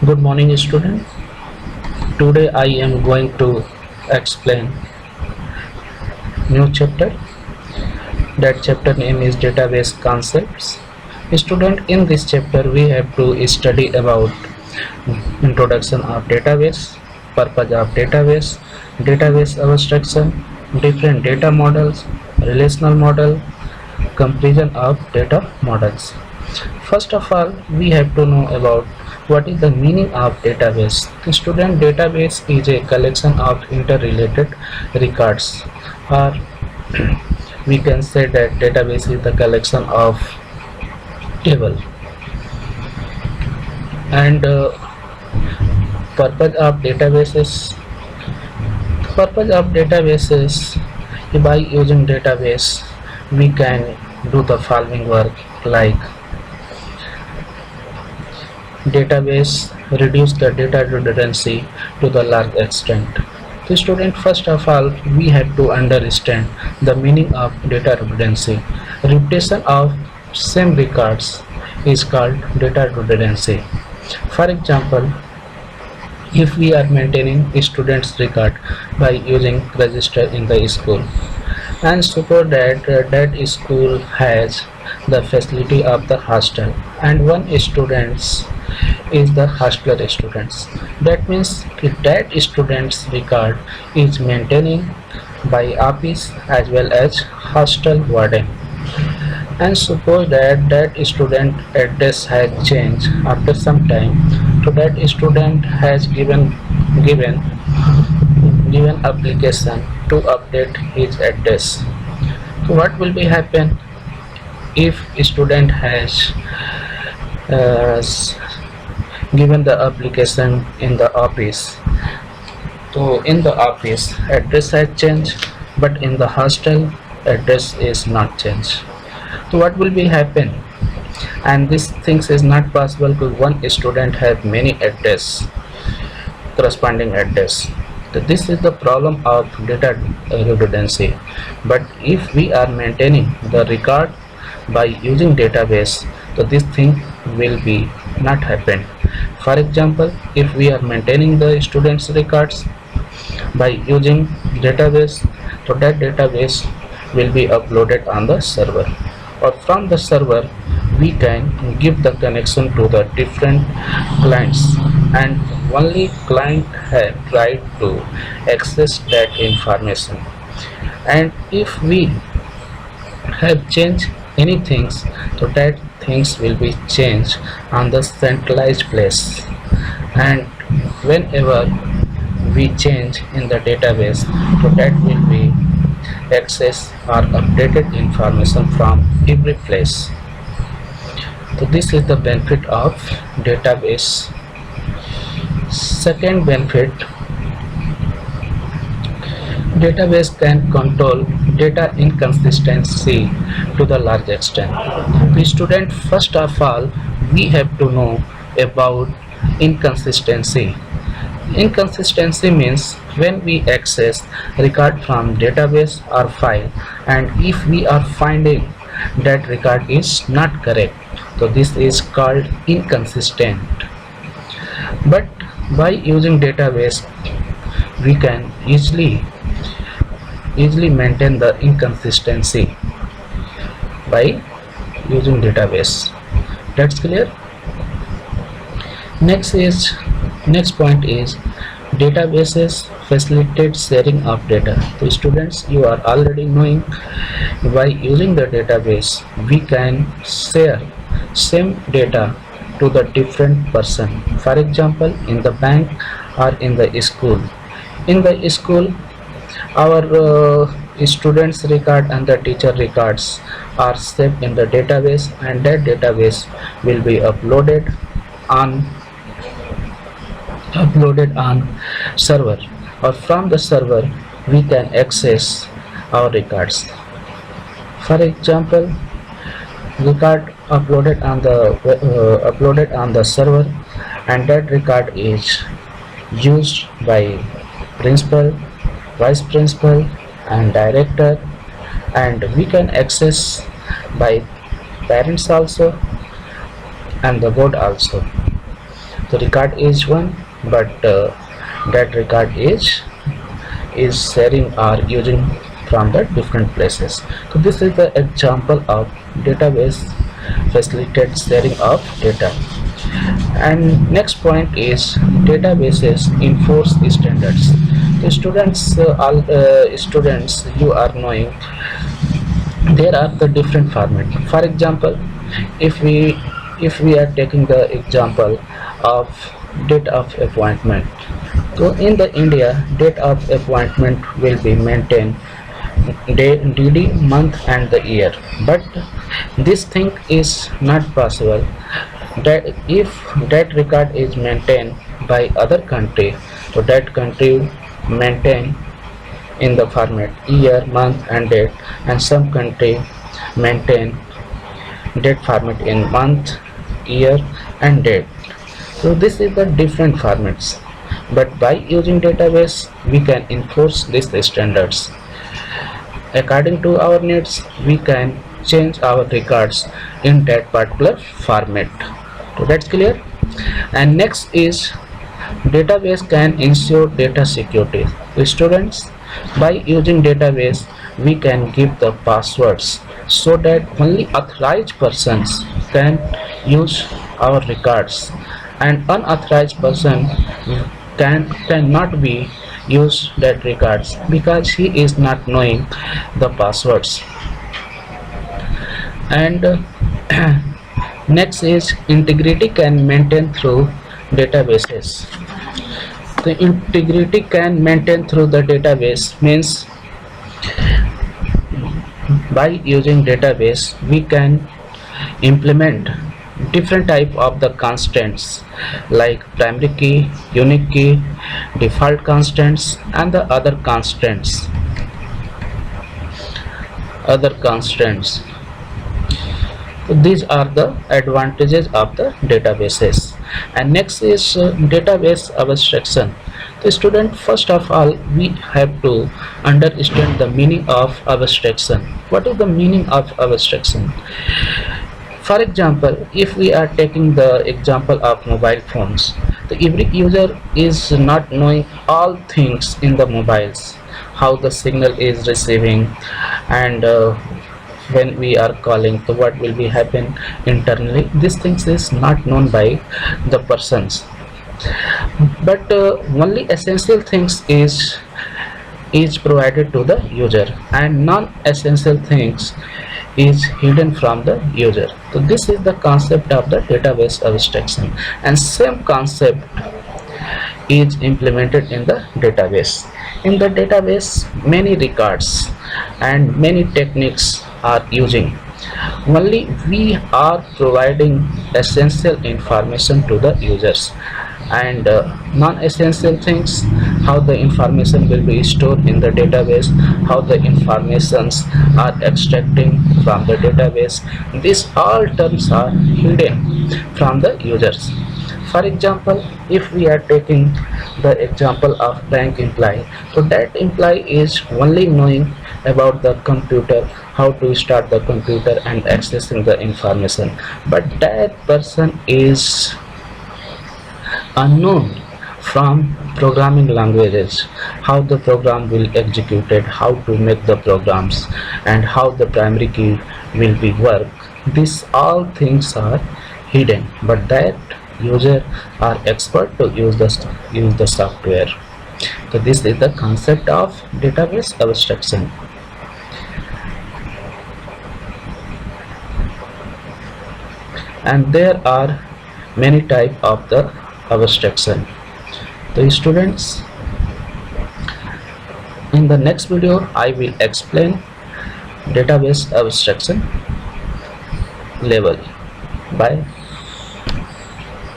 Good morning, student. Today I am going to explain new chapter. That chapter name is database concepts. Student, in this chapter we have to study about introduction of database, purpose of database, database abstraction, different data models, relational model, comparison of data models. First of all, we have to know about what is the meaning of database. Student, database is a collection of interrelated records, or we can say that database is the collection of table. And purpose of databases. Purpose of databases, by using database we can do the following work, like database reduce the data redundancy to the large extent. So student, first of all we have to understand the meaning of data redundancy. Repetition of same records is called data redundancy. For example, if we are maintaining a student's record by using register in the school, and suppose that that school has the facility of the hostel and one student is the hostler students, that means that student's record is maintaining by office as well as hostel warden. And suppose that that student address has changed after some time, so that student has given given application to update his address. So what will be happen if student has uh, given the application in the office? So in the office address has changed, but in the hostel address is not changed. So what will be happen? And this things is not possible to one student have many address, corresponding address. So this is the problem of data redundancy. But if we are maintaining the record by using database, so this thing will be not happen. For example, if we are maintaining the students records by using database, so that database will be uploaded on the server, or from the server we can give the connection to the different clients, and only client have right to access that information. And if we have changed anything, so that things will be changed on the centralized place. And whenever we change in the database, so that will be access or updated information from every place. So this is the benefit of database. Second benefit, database can control data inconsistency to the large extent. The student, first of all we have to know about inconsistency. Inconsistency means when we access record from database or file, and if we are finding that record is not correct, so this is called inconsistent. But by using database we can easily maintain the inconsistency by using database. That's clear. Next point is databases facilitate sharing of data. So students, you are already knowing by using the database we can share same data to the different person. For example, in the bank or in the school. In the school, our students record and the teacher records are saved in the database, and that database will be on uploaded on server, or from the server we can access our records. For example, record uploaded on the server, and that record is used by principal, vice principal and director, and we can access by parents also and the board also. The record is one, but that record is sharing or using from the different places. So this is the example of database facilitated sharing of data. And next point is databases enforce standards. The students, all students, you are knowing there are the different format. For example, if we are taking the example of date of appointment, so in the India date of appointment will be maintained day, DD, month and the year, but this thing is not possible that if that record is maintained by other country, so that country maintain in the format year, month and date, and some country maintain date format in month, year and date. So this is the different formats, but by using database we can enforce these standards. According to our needs we can change our records in that particular format. So that's clear. And next is database can ensure data security. The students, by using database we can give the passwords so that only authorized persons can use our records, and unauthorized person cannot be use that records because he is not knowing the passwords. And next is integrity can maintain through databases. The integrity can maintain through the database means by using database we can implement different type of the constants like primary key, unique key, default constants and the other constants. So these are the advantages of the databases. And next is database abstraction. The student, first of all we have to understand the meaning of abstraction. What is the meaning of abstraction? For example, if we are taking the example of mobile phones, the every user is not knowing all things in the mobiles, how the signal is receiving, and when we are calling, so what will be happen internally. These things is not known by the persons, but only essential things is provided to the user, and non-essential things is hidden from the user. So this is the concept of the database abstraction, and same concept is implemented in the database. In the database many records and many techniques are using. Only we are providing essential information to the users, and non-essential things, how the information will be stored in the database, how the informations are extracting from the database, these all terms are hidden from the users. For example, if we are taking the example of bank employee, so that employee is only knowing about the computer, how to start the computer and accessing the information, but that person is unknown from programming languages, how the program will executed, how to make the programs, and how the primary key will be work. These all things are hidden, but that user are expert to use the software. So this is the concept of database abstraction. And there are many type of the abstraction. The students, in the next video I will explain database abstraction level. Bye.